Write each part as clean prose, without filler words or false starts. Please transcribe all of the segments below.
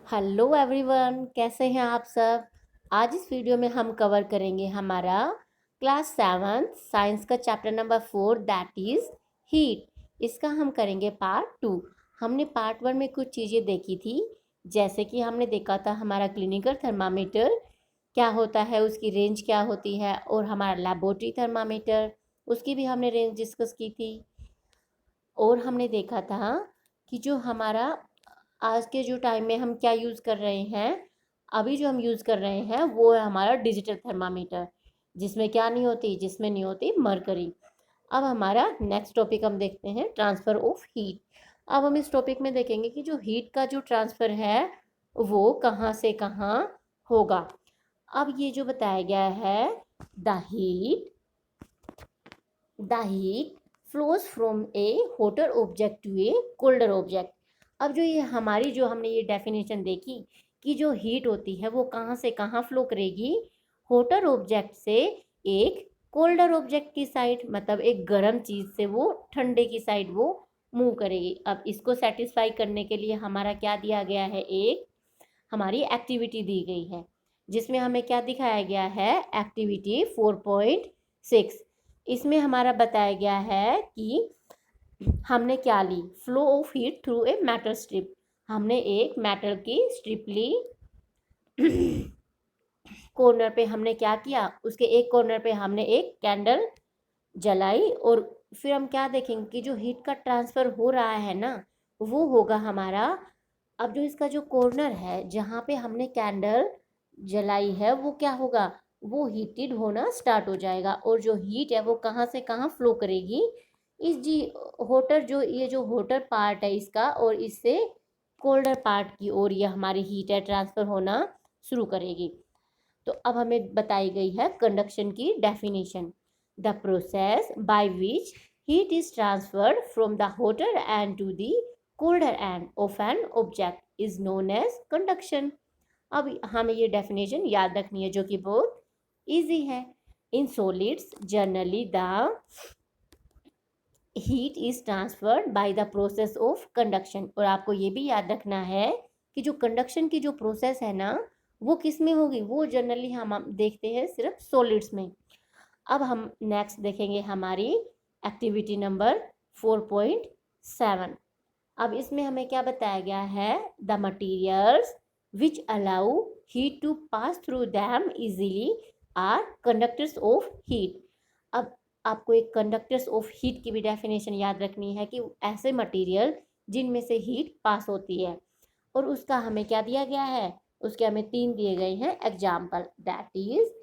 Hello everyone, कैसे हैं आप सब। आज इस वीडियो में हम कवर करेंगे हमारा क्लास 7 साइंस का chapter number 4 that is heat. इसका हम करेंगे पार्ट 2। हमने पार्ट 1 में कुछ चीज़ें देखी थी, जैसे कि हमने देखा था हमारा क्लिनिकल थर्मामीटर क्या होता है, उसकी रेंज क्या होती है, और हमारा लेबोरेटरी थर्मामीटर उसकी भी हमने रेंज डिस्कस की थी। और हमने देखा था कि जो हमारा आज के जो टाइम में हम क्या यूज़ कर रहे हैं, अभी जो हम यूज़ कर रहे हैं वो है हमारा डिजिटल थर्मामीटर, जिसमें क्या नहीं होती, जिसमें नहीं होती मरकरी। अब हमारा नेक्स्ट टॉपिक हम देखते हैं ट्रांसफ़र ऑफ हीट। अब हम इस टॉपिक में देखेंगे कि जो हीट का जो ट्रांसफ़र है वो कहाँ से कहाँ होगा। अब ये जो बताया गया है, the heat flows from a hotter object to a colder object. अब जो ये हमारी जो हमने ये डेफिनेशन देखी कि जो हीट होती है वो कहाँ से कहाँ फ्लो करेगी, हॉटर ऑब्जेक्ट से एक कोल्डर ऑब्जेक्ट की साइड, मतलब एक गर्म चीज़ से वो ठंडे की साइड वो मूव करेगी। अब इसको सेटिस्फाई करने के लिए हमारा क्या दिया गया है, एक हमारी एक्टिविटी दी गई है, जिसमें हमें क्या दिखाया गया है, एक्टिविटी 4.6। इसमें हमारा बताया गया है कि हमने क्या ली, flow of heat through a metal strip. हमने एक मेटल की स्ट्रिप ली कॉर्नर पे हमने क्या किया, उसके एक कॉर्नर पे हमने एक कैंडल जलाई, और फिर हम क्या देखेंगे कि जो हीट का ट्रांसफ़र हो रहा है ना, वो होगा हमारा, अब जो इसका जो कॉर्नर है जहाँ पे हमने कैंडल जलाई है वो क्या होगा, वो हीटेड होना स्टार्ट हो जाएगा, और जो हीट है वो कहाँ से कहाँ फ्लो करेगी, इस जी होटर, जो ये जो होटर पार्ट है इसका, और इससे कोल्डर पार्ट की ओर ये हमारी हीट है ट्रांसफ़र होना शुरू करेगी। तो अब हमें बताई गई है कंडक्शन की definition. The process by which heat is transferred from the hotter end to the colder end of an object is known as conduction. अब हमें ये डेफिनेशन याद रखनी है, जो कि बहुत इजी है। In solids generally the heat is transferred by the process of conduction. और आपको ये भी याद रखना है कि जो कंडक्शन की जो प्रोसेस है ना, वो किस में होगी, वो जनरली हम देखते हैं सिर्फ सॉलिड्स में। अब हम नेक्स्ट देखेंगे हमारी एक्टिविटी नंबर 4.7। अब इसमें हमें क्या बताया गया है, the materials which allow heat to pass through them easily are conductors of heat. अब आपको एक कंडक्टर्स ऑफ हीट की भी डेफिनेशन याद रखनी है कि ऐसे मटेरियल जिनमें से हीट पास होती है, और उसका हमें क्या दिया गया है, उसके हमें 3 दिए गए हैं example, that is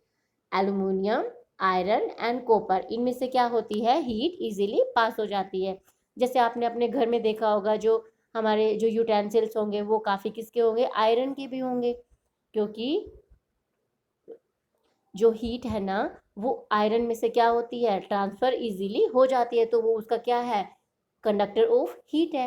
aluminium, iron and copper. इनमें से क्या होती है, हीट इजीली पास हो जाती है। जैसे आपने अपने घर में देखा होगा, जो हमारे जो यूटेंसिल्स होंगे वो काफ़ी किसके होंगे, आयरन के भी होंगे, क्योंकि जो हीट है ना वो आयरन में से क्या होती है, ट्रांसफ़र इजीली हो जाती है, तो वो उसका क्या है, कंडक्टर ऑफ हीट है।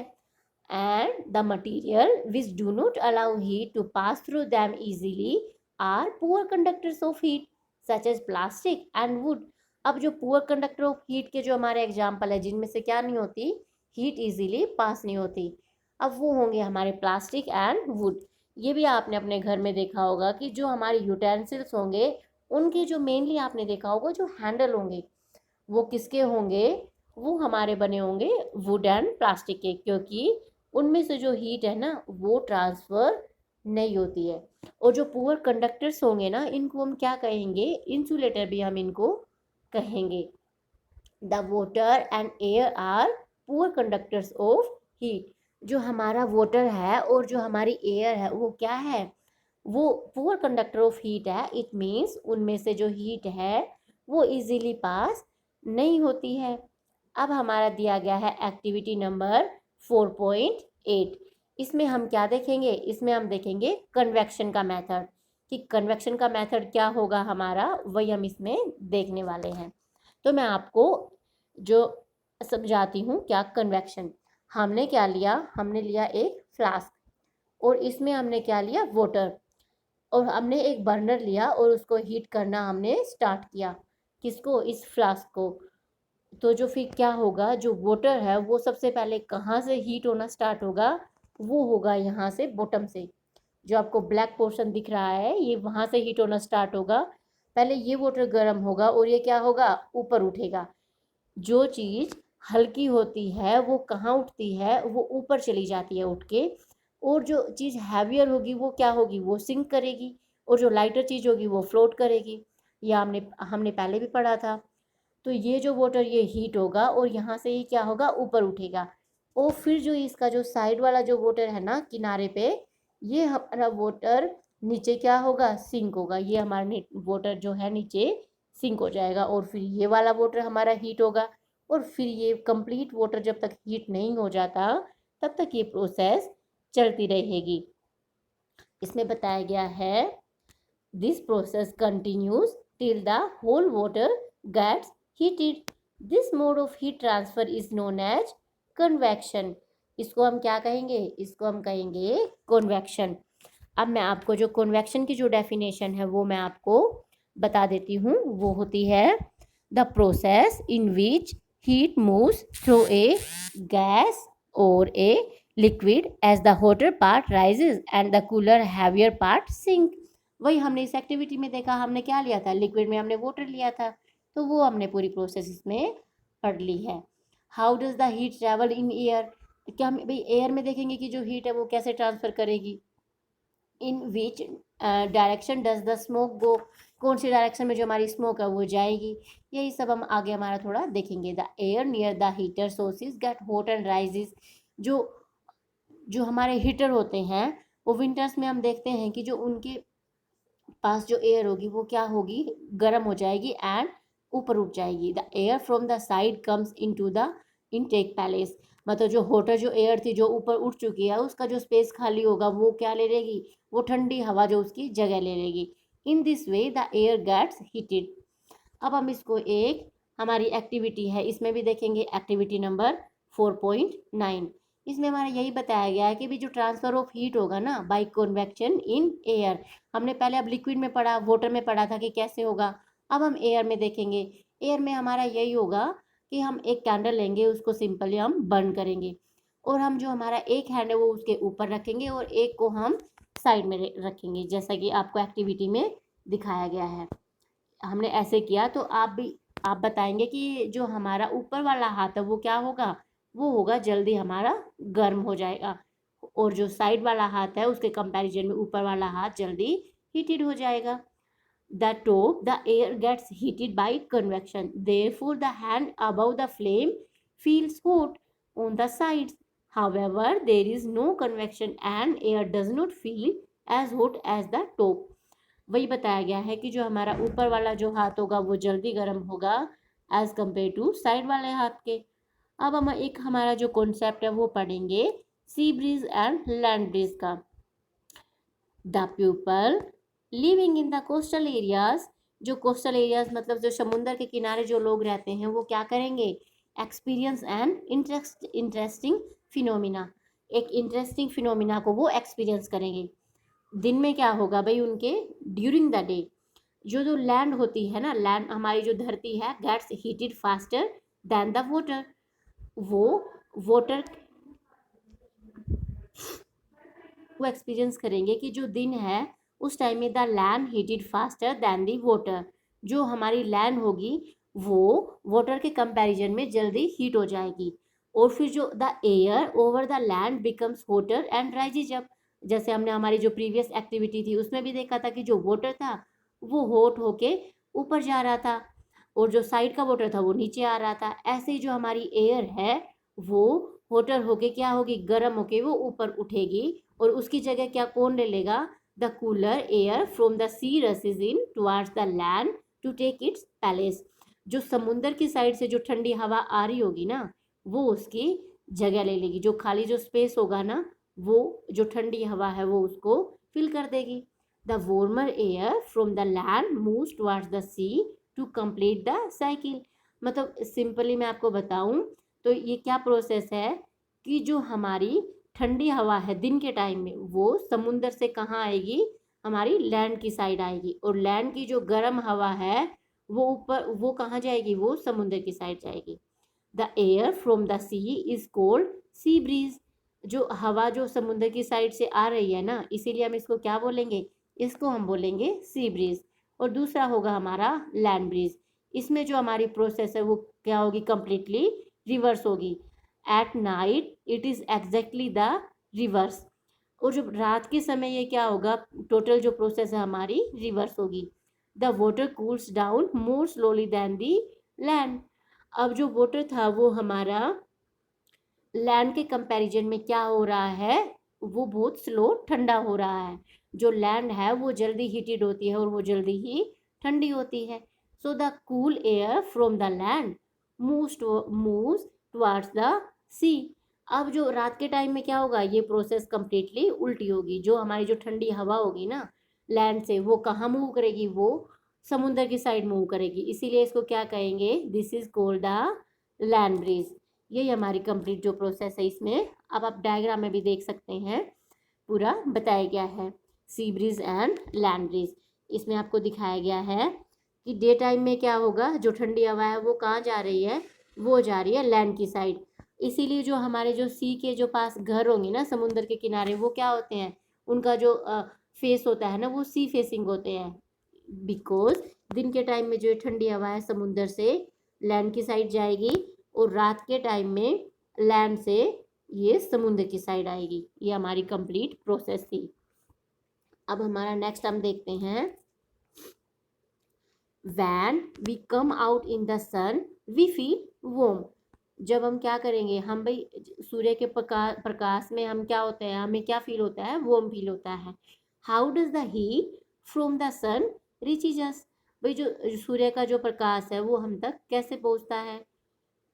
And the material which do not allow heat to pass through them easily are poor conductors of heat such as plastic and wood. अब जो पुअर कंडक्टर ऑफ हीट के जो हमारे एग्जाम्पल है, जिनमें से क्या नहीं होती, हीट इजीली पास नहीं होती, अब वो होंगे हमारे प्लास्टिक एंड वुड। ये भी आपने अपने घर में देखा होगा कि जो हमारे यूटेंसिल्स होंगे, उनके जो मेनली आपने देखा होगा जो हैंडल होंगे वो किसके होंगे, वो हमारे बने होंगे वुड एंड प्लास्टिक के, क्योंकि उनमें से जो हीट है ना वो ट्रांसफ़र नहीं होती है। और जो पुअर कंडक्टर्स होंगे ना, इनको हम क्या कहेंगे, इंसुलेटर भी हम इनको कहेंगे। The water and air are poor conductors of heat. जो हमारा वाटर है और जो हमारी एयर है वो क्या है, वो पुअर कंडक्टर ऑफ हीट है। इट मीन्स उनमें से जो हीट है वो इजीली पास नहीं होती है। अब हमारा दिया गया है एक्टिविटी नंबर 4.8। इसमें हम क्या देखेंगे, इसमें हम देखेंगे कन्वेक्शन का मेथड, कि कन्वेक्शन का मेथड क्या होगा हमारा, वही हम इसमें देखने वाले हैं। तो मैं आपको जो समझाती हूँ क्या कन्वेक्शन। हमने क्या लिया, हमने लिया एक फ्लास्क, और इसमें हमने क्या लिया, वाटर, और हमने एक बर्नर लिया और उसको हीट करना हमने स्टार्ट किया, किसको, इस फ्लास्क को। तो जो फिर क्या होगा, जो वाटर है वो सबसे पहले कहाँ से हीट होना स्टार्ट होगा, वो होगा यहाँ से बॉटम से। जो आपको ब्लैक पोर्शन दिख रहा है ये वहाँ से हीट होना स्टार्ट होगा। पहले ये वाटर गर्म होगा और ये क्या होगा, ऊपर उठेगा। जो चीज़ हल्की होती है वो कहाँ उठती है, वो ऊपर चली जाती है उठ के। और जो चीज़ हैवियर होगी वो क्या होगी, वो सिंक करेगी। और जो लाइटर चीज़ होगी वो फ्लोट करेगी। यह हमने हमने पहले भी पढ़ा था। तो ये जो वाटर ये हीट होगा और यहाँ से ही क्या होगा, ऊपर उठेगा। और फिर जो इसका जो साइड वाला जो वाटर है ना किनारे पे, ये हमारा वाटर नीचे क्या होगा, सिंक होगा। ये हमारा वाटर जो है नीचे सिंक हो जाएगा। और फिर ये वाला वाटर हमारा हीट होगा। और फिर ये कंप्लीट वाटर जब तक हीट नहीं हो जाता तब तक ये प्रोसेस चलती रहेगी। इसमें बताया गया है this process continues till the whole water gets heated. This mode of heat transfer is known as convection. इसको हम क्या कहेंगे, इसको हम कहेंगे कन्वेक्शन। अब मैं आपको जो कन्वेक्शन की जो डेफिनेशन है वो मैं आपको बता देती हूँ। वो होती है the process in which heat moves through a gas और a liquid as the hotter part rises and the cooler heavier part sink. वही हमने इस एक्टिविटी में देखा, हमने क्या लिया था, लिक्विड में हमने वाटर लिया था। तो वो हमने पूरी प्रोसेस इसमें पढ़ ली है। How does the heat travel in air, क्या हम भाई एयर में देखेंगे कि जो हीट है वो कैसे ट्रांसफर करेगी। In which direction does the smoke go, कौन सी डायरेक्शन में जो हमारी स्मोक है वो जाएगी। यही सब हम आगे हमारा थोड़ा देखेंगे। The air near the heater sources get hot and rises. जो जो हमारे हीटर होते हैं वो विंटर्स में हम देखते हैं कि जो उनके पास जो एयर होगी वो क्या होगी, गर्म हो जाएगी एंड ऊपर उठ जाएगी। The air from the side comes into the intake palace. मतलब जो हॉटर जो एयर थी जो ऊपर उठ चुकी है उसका जो स्पेस खाली होगा वो क्या ले लेगी, वो ठंडी हवा जो उसकी जगह ले लेगी। In this way the air gets heated. अब हम इसको एक हमारी एक्टिविटी है इसमें भी देखेंगे, एक्टिविटी नंबर 4.9। इसमें हमारा यही बताया गया है कि भी जो ट्रांसफर ऑफ हीट होगा ना बाय कन्वेक्शन इन एयर, हमने पहले अब लिक्विड में पढ़ा, वाटर में पढ़ा था कि कैसे होगा। अब हम एयर में देखेंगे। एयर में हमारा यही होगा कि हम एक कैंडल लेंगे, उसको सिंपली हम बर्न करेंगे। और हम जो हमारा एक हैंड है वो उसके ऊपर रखेंगे और एक को हम साइड में रखेंगे, जैसा कि आपको एक्टिविटी में दिखाया गया है। हमने ऐसे किया तो आप बताएंगे कि जो हमारा ऊपर वाला हाथ है वो क्या होगा, वो होगा जल्दी हमारा गर्म हो जाएगा। और जो साइड वाला हाथ है उसके कंपैरिजन में ऊपर वाला हाथ जल्दी हीटेड हो जाएगा। The top the air gets heated by convection, therefore the hand above the flame feels hot on the sides. However, there is no convection and air does not feel as hot as the top. वही बताया गया है कि जो हमारा ऊपर वाला जो हाथ होगा वो जल्दी गर्म होगा एज कम्पेयर टू साइड वाले हाथ के। अब हम एक हमारा जो कॉन्सेप्ट है वो पढ़ेंगे sea breeze and land breeze का। The people living in the coastal areas, जो कोस्टल एरियाज मतलब जो समुंदर के किनारे जो लोग रहते हैं वो क्या करेंगे, एक्सपीरियंस एंड इंटरेस्टिंग फिनोमिना, एक इंटरेस्टिंग फिनोमिना को वो एक्सपीरियंस करेंगे। दिन में क्या होगा भाई उनके, ड्यूरिंग द डे जो जो लैंड होती है ना, लैंड हमारी जो धरती है gets heated faster than the water. वो वाटर वो एक्सपीरियंस करेंगे कि जो दिन है उस टाइम में the land heated faster than the water, जो हमारी लैंड होगी वो वाटर के कंपैरिजन में जल्दी हीट हो जाएगी। और फिर जो the air over the land becomes hotter and rises up, जैसे हमने हमारी जो प्रीवियस एक्टिविटी थी उसमें भी देखा था कि जो वाटर था वो हॉट होके ऊपर जा रहा था और जो साइड का वाटर था वो नीचे आ रहा था। ऐसे ही जो हमारी एयर है वो हॉटर होके क्या होगी, गर्म होके वो ऊपर उठेगी और उसकी जगह क्या कौन ले लेगा, the cooler air from the sea rushes in towards the land to take its place. जो समुंदर की साइड से जो ठंडी हवा आ रही होगी ना वो उसकी जगह ले लेगी, जो खाली जो स्पेस होगा ना वो जो ठंडी हवा है वो उसको फिल कर देगी। The warmer air from the land moves towards the sea to complete the cycle. मतलब सिंपली मैं आपको बताऊं तो ये क्या प्रोसेस है कि जो हमारी ठंडी हवा है दिन के टाइम में वो समुंदर से कहाँ आएगी, हमारी लैंड की साइड आएगी। और लैंड की जो गर्म हवा है वो ऊपर वो कहाँ जाएगी, वो समुंदर की साइड जाएगी। The air from the sea is called sea breeze. जो हवा जो समुद्र की साइड से आ रही है ना, इसीलिए हम इसको क्या बोलेंगे, इसको हम बोलेंगे सी ब्रीज। और दूसरा होगा हमारा लैंड ब्रीज। इसमें जो हमारी प्रोसेस है वो क्या होगी, कंप्लीटली रिवर्स होगी। At night it is exactly the reverse. और जो रात के समय ये क्या होगा, टोटल जो प्रोसेस है हमारी रिवर्स होगी। The water cools down more slowly than the land. अब जो वाटर था वो हमारा लैंड के कंपैरिजन में क्या हो रहा है, वो बहुत स्लो ठंडा हो रहा है। जो लैंड है वो जल्दी हीटेड होती है और वो जल्दी ही ठंडी होती है। So the cool air from the land moves towards the sea. अब जो रात के टाइम में क्या होगा, ये प्रोसेस कंप्लीटली उल्टी होगी। जो हमारी जो ठंडी हवा होगी ना लैंड से, वो कहाँ मूव करेगी, वो समुद्र की साइड मूव करेगी। इसीलिए इसको क्या कहेंगे, this is called the land breeze. यही हमारी कंप्लीट जो प्रोसेस है। इसमें अब आप डायग्राम में भी देख सकते हैं, पूरा बताया गया है सी ब्रीज एंड लैंड ब्रीज। इसमें आपको दिखाया गया है कि डे टाइम में क्या होगा, जो ठंडी हवा है वो कहाँ जा रही है, वो जा रही है लैंड की साइड। इसीलिए जो हमारे जो सी के जो पास घर होंगे ना समुद्र के किनारे, वो क्या होते हैं, उनका जो फेस होता है ना वो सी फेसिंग होते हैं। बिकॉज दिन के टाइम में जो ठंडी हवा है समुद्र से लैंड की साइड जाएगी और रात के टाइम में लैंड से ये समुद्र की साइड आएगी। ये हमारी कंप्लीट प्रोसेस थी। अब हमारा नेक्स्ट हम देखते हैं, when we come out in the sun we feel warm. जब हम क्या करेंगे, हम भाई सूर्य के प्रकाश में हम क्या होते हैं, हमें क्या फील होता है, वार्म फील होता है। How does the heat from the sun reaches us. भाई जो सूर्य का जो प्रकाश है वो हम तक कैसे पहुंचता है,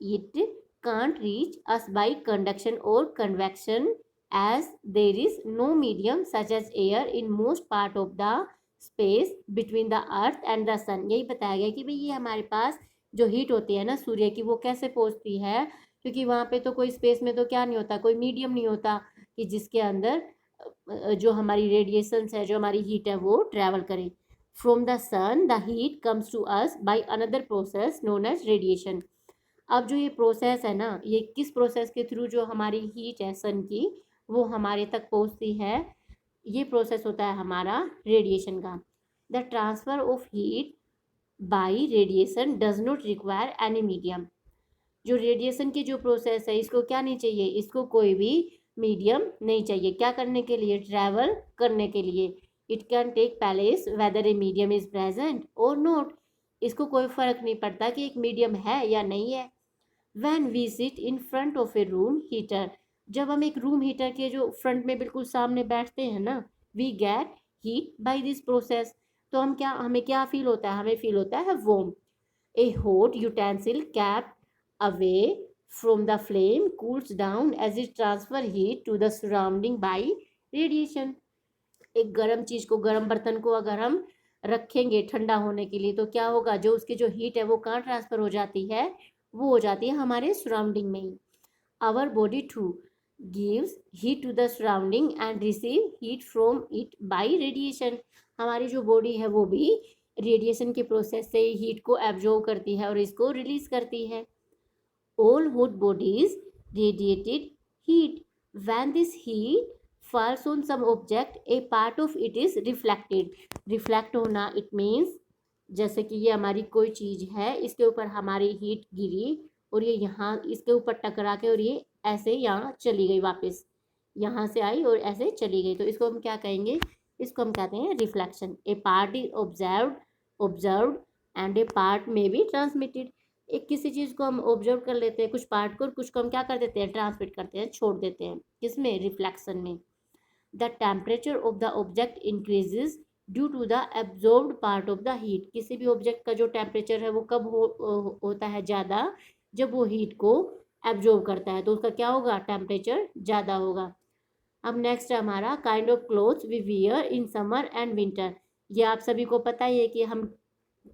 it can't reach us by conduction or convection, as there is no medium such as air in most part of the space between the earth and the sun। यही बताया गया कि भाई ये हमारे पास जो हीट होती है ना सूर्य की, वो कैसे पहुंचती है, क्योंकि वहाँ पे तो कोई स्पेस में तो क्या नहीं होता, कोई मीडियम नहीं होता कि जिसके अंदर जो हमारी रेडिएशंस है, जो हमारी हीट है वो ट्रैवल करे। From the sun the heat comes to us by another process known as radiation. अब जो ये प्रोसेस है ना, ये किस प्रोसेस के थ्रू जो हमारी हीट है सन की वो हमारे तक पहुंचती है, ये प्रोसेस होता है हमारा रेडिएशन का। The transfer of heat bye radiation does not require any medium. जो रेडिएशन की जो प्रोसेस है इसको क्या नहीं चाहिए, इसको कोई भी मीडियम नहीं चाहिए। क्या करने के लिए, ट्रैवल करने के लिए। It can take place whether a medium is present or not. इसको कोई फर्क नहीं पड़ता कि एक मीडियम है या नहीं है। When we sit in front of a room heater, जब हम एक रूम हीटर के जो फ्रंट में बिल्कुल सामने बैठते हैं ना, we get heat by this process। तो हम क्या, हमें क्या फील होता है, हमें फील होता है warm। A hot utensil kept away from the flame cools down as it transfer heat to the surrounding by radiation। एक गर्म चीज को, गर्म बर्तन को अगर हम रखेंगे ठंडा होने के लिए, तो क्या होगा, जो उसकी जो हीट है वो कहाँ ट्रांसफर हो जाती है, वो हो जाती है हमारे सराउंडिंग में ही। Our body too gives heat to the surrounding and receive heat from it by radiation. हमारी जो बॉडी है वो भी रेडिएशन के प्रोसेस से हीट को एब्जॉर्ब करती है और इसको रिलीज करती है। All hot bodies radiated heat. When this heat falls on some object, a part of it is reflected। Reflect होना, इट मीन्स जैसे कि ये हमारी कोई चीज़ है, इसके ऊपर हमारी हीट गिरी और ये यहाँ इसके ऊपर टकरा के और ये ऐसे यहाँ चली गई, वापस यहाँ से आई और ऐसे चली गई, तो इसको हम क्या कहेंगे, इसको हम कहते हैं reflection. A part is observed and A part में बी ट्रांसमिटेड। एक किसी चीज़ को हम ऑब्जर्व कर लेते हैं कुछ पार्ट को, और कुछ को हम क्या कर देते हैं, ट्रांसमिट करते हैं, छोड़ देते हैं, किसमें, रिफ्लेक्शन में। The temperature of the object increases due to the absorbed part of the heat. किसी भी ऑब्जेक्ट का जो टेम्परेचर है वो कब होता है ज़्यादा, जब वो हीट को एब्जॉर्ब करता है, तो उसका क्या होगा, टेम्परेचर ज़्यादा होगा। अब नेक्स्ट है हमारा kind of clothes we wear in summer and winter. ये आप सभी को पता ही है कि हम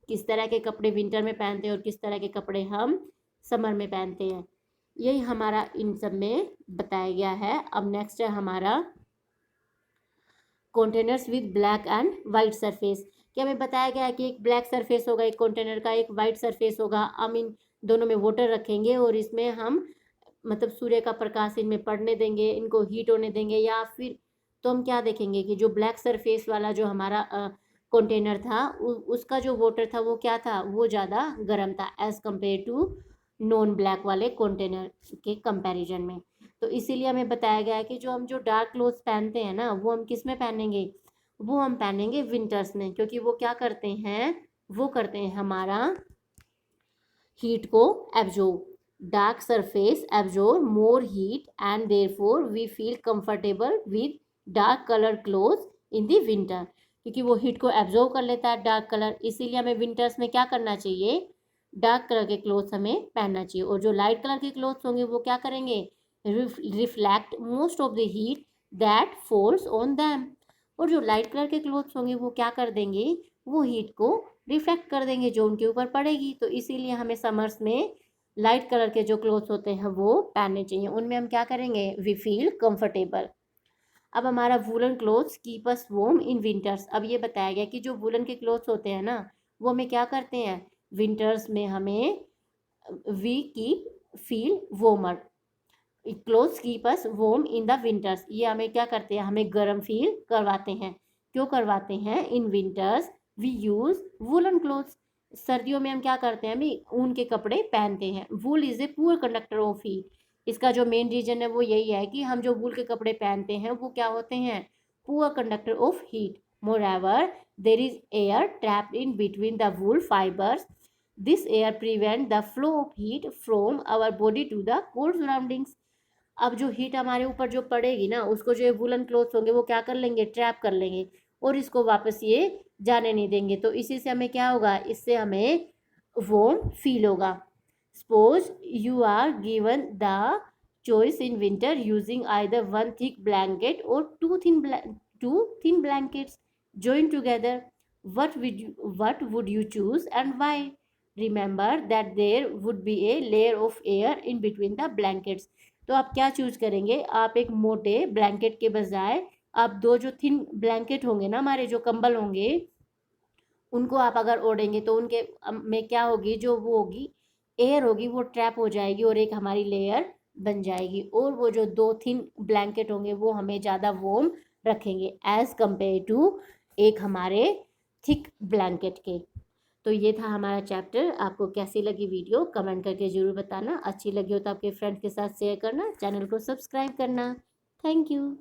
किस तरह के कपड़े विंटर में पहनते हैं और किस तरह के कपड़े हम समर में पहनते हैं। यही हमारा इन सब में बताया गया है। अब नेक्स्ट है हमारा containers with black and white surface. कि हमें बताया गया है कि एक ब्लैक सरफेस होगा एक कंटेनर का, एक वाइट सरफेस होगा। हम इन दोनों में वाटर रखेंगे और इसमें हम मतलब सूर्य का प्रकाश इनमें पड़ने देंगे, इनको हीट होने देंगे, या फिर तो हम क्या देखेंगे कि जो ब्लैक सरफेस वाला जो हमारा कंटेनर था उसका जो वाटर था वो क्या था, वो ज़्यादा गर्म था as compare to non black वाले कंटेनर के कंपैरिजन में। तो इसीलिए हमें बताया गया है कि जो हम जो डार्क क्लोथ्स पहनते हैं ना, वो हम किस में पहनेंगे, वो हम पहनेंगे विंटर्स में, क्योंकि वो क्या करते हैं, वो करते हैं हमारा हीट को absorb. Dark surface absorb more heat and therefore we feel comfortable with dark colour clothes in the winter, क्योंकि वो हीट को एब्जॉर्ब कर लेता है डार्क कलर, इसीलिए हमें विंटर्स में क्या करना चाहिए, डार्क कलर के क्लोथ्स हमें पहनना चाहिए। और जो लाइट कलर के क्लोथ्स होंगे वो क्या करेंगे, reflect most of the heat that falls on them. और जो लाइट कलर के क्लोथ्स होंगे वो क्या कर देंगे, वो हीट को रिफ्लेक्ट कर देंगे जो उनके ऊपर पड़ेगी। तो इसीलिए हमें समर्स में लाइट कलर के जो क्लोथ्स होते हैं वो पहनने चाहिए, उनमें हम क्या करेंगे, वी फील कंफर्टेबल। अब हमारा woollen clothes keep us warm in winters. अब ये बताया गया कि जो वुलन के क्लोथ्स होते हैं ना, वो हमें क्या करते हैं, विंटर्स में हमें we keep feel warmer, clothes keep us warm in the winters. ये हमें क्या करते हैं, हमें गर्म फील करवाते हैं। क्यों करवाते हैं, in winters we use woollen clothes. सर्दियों में हम क्या करते हैं, हम ऊन के कपड़े पहनते हैं। वूल is a poor conductor of heat. इसका जो मेन रीजन है वो यही है कि हम जो वूल के कपड़े पहनते हैं वो क्या होते हैं, poor conductor of heat. Moreover there is air trapped in between the wool fibers. This air prevent the flow of heat from our body to the cold surroundings. अब जो हीट हमारे ऊपर जो पड़ेगी ना, उसको जो वुलन क्लोथ्स होंगे वो क्या कर लेंगे, ट्रैप कर लेंगे, और इसको वापस ये जाने नहीं देंगे। तो इसी से हमें क्या होगा, इससे हमें वार्म फील होगा। Suppose you are given the choice in winter using either one thick blanket और two thin blankets joined together. What would you choose and why? Remember that there would be a layer of air in between the blankets. तो आप क्या choose करेंगे, आप एक मोटे blanket के बजाय आप दो जो थिन ब्लैंकेट होंगे ना, हमारे जो कंबल होंगे, उनको आप अगर ओढ़ेंगे तो उनके में क्या होगी, जो वो होगी एयर होगी वो ट्रैप हो जाएगी और एक हमारी लेयर बन जाएगी, और वो जो दो थिन ब्लैंकेट होंगे वो हमें ज़्यादा वार्म रखेंगे एज कंपेयर टू एक हमारे थिक ब्लैंकेट के। तो ये था हमारा चैप्टर। आपको कैसी लगी वीडियो कमेंट करके ज़रूर बताना। अच्छी लगी हो तो आपके फ्रेंड्स के साथ शेयर करना, चैनल को सब्सक्राइब करना। Thank you.